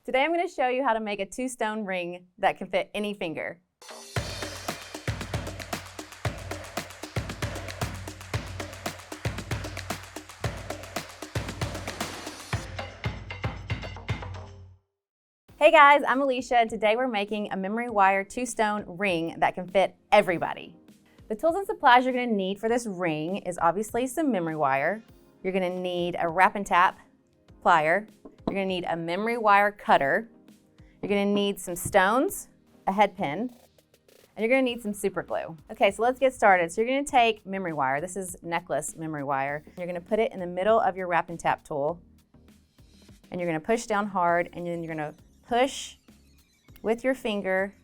Today I'm going to show you how to make a 2-stone ring that can fit any finger. Hey guys, I'm Alicia, and today we're making a memory wire 2-stone ring that can fit everybody. The tools and supplies you're going to need for this ring is obviously some memory wire. You're going to need a wrap and tap plier. You're going to need a memory wire cutter. You're going to need some stones, a head pin, and you're going to need some super glue. Okay, so let's get started. So you're going to take memory wire. This is necklace memory wire. You're going to put it in the middle of your wrap and tap tool, and you're going to push down hard, and then you're going to push with your finger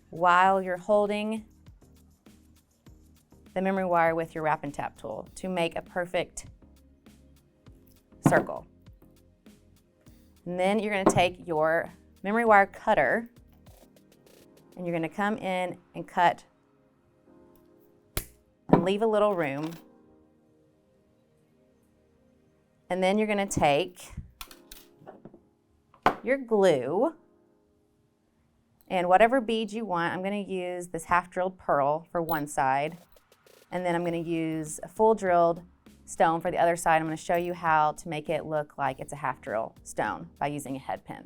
while you're holding the memory wire with your wrap and tap tool to make a perfect circle. And then you're going to take your memory wire cutter and you're going to come in and cut and leave a little room. And then you're going to take your glue and whatever bead you want. I'm going to use this half drilled pearl for one side, and then I'm going to use a full drilled stone for the other side. I'm going to show you how to make it look like it's a half drill stone by using a head pin.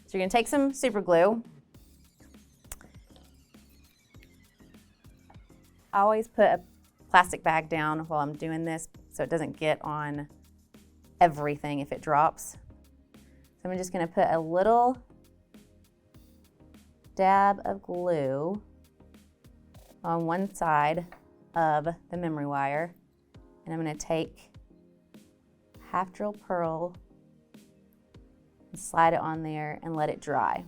So you're going to take some super glue. I always put a plastic bag down while I'm doing this so it doesn't get on everything if it drops. So I'm just going to put a little dab of glue on one side of the memory wire, and I'm going to take half drill pearl and slide it on there and let it dry.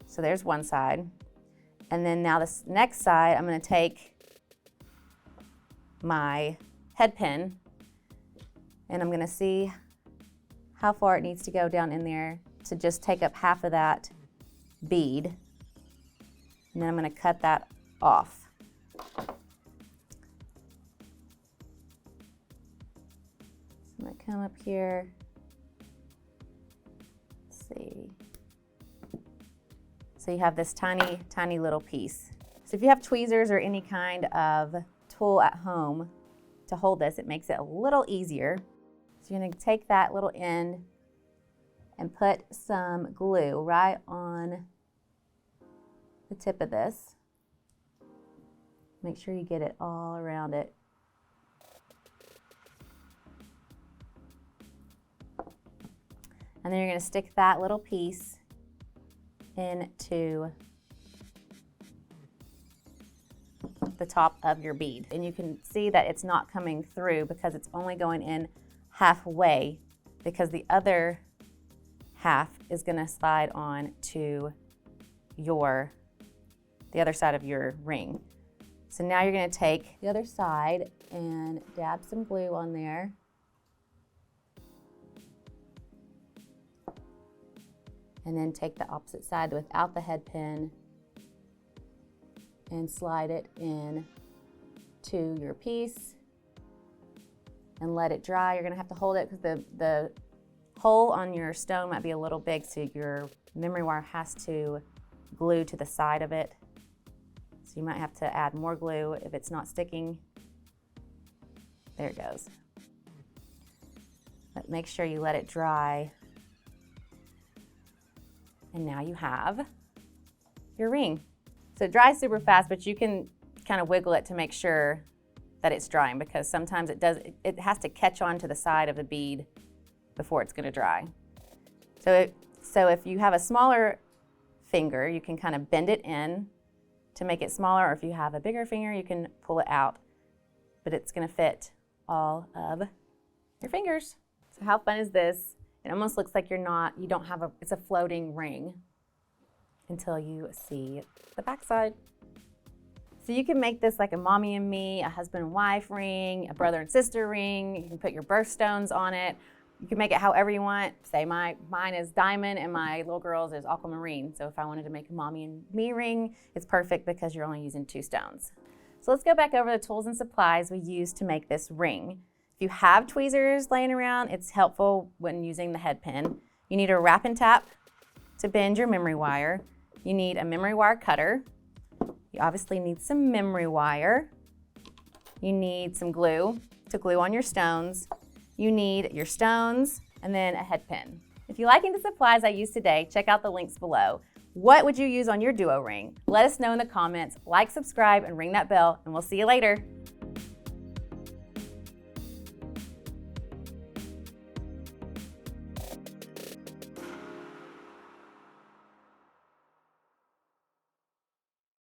So there's one side, and then now this next side I'm going to take my head pin and I'm going to see how far it needs to go down in there to just take up half of that bead. And then I'm going to cut that off. So I'm going to come up here. Let's see. So you have this tiny, tiny little piece. So if you have tweezers or any kind of tool at home to hold this, it makes it a little easier. So you're going to take that little end and put some glue right on the tip of this. Make sure you get it all around it. And then you're going to stick that little piece into the top of your bead. And you can see that it's not coming through because it's only going in halfway, because the other half is going to slide on to the other side of your ring. So now you're going to take the other side and dab some glue on there. And then take the opposite side without the head pin and slide it in to your piece and let it dry. You're going to have to hold it because the hole on your stone might be a little big, so your memory wire has to glue to the side of it. So you might have to add more glue if it's not sticking. There it goes. But make sure you let it dry. And now you have your ring. So it dries super fast, but you can kind of wiggle it to make sure that it's drying, because sometimes it has to catch on to the side of the bead before it's going to dry. So if you have a smaller finger, you can kind of bend it in to make it smaller, or if you have a bigger finger, you can pull it out, but it's going to fit all of your fingers. So how fun is this? It almost looks like it's a floating ring until you see the backside. So you can make this like a mommy and me, a husband and wife ring, a brother and sister ring. You can put your birthstones on it. You can make it however you want. Say mine is diamond and my little girl's is aquamarine. So if I wanted to make a mommy and me ring, it's perfect because you're only using 2 stones. So let's go back over the tools and supplies we used to make this ring. If If you have tweezers laying around, it's helpful when using the head pin. You need a wrap and tap to bend your memory wire. You need a memory wire cutter. You obviously need some memory wire. You need some glue to glue on your stones. You need your stones and then a head pin. If you're liking the supplies I used today, check out the links below. What would you use on your duo ring? Let us know in the comments. Like, subscribe, and ring that bell, and we'll see you later.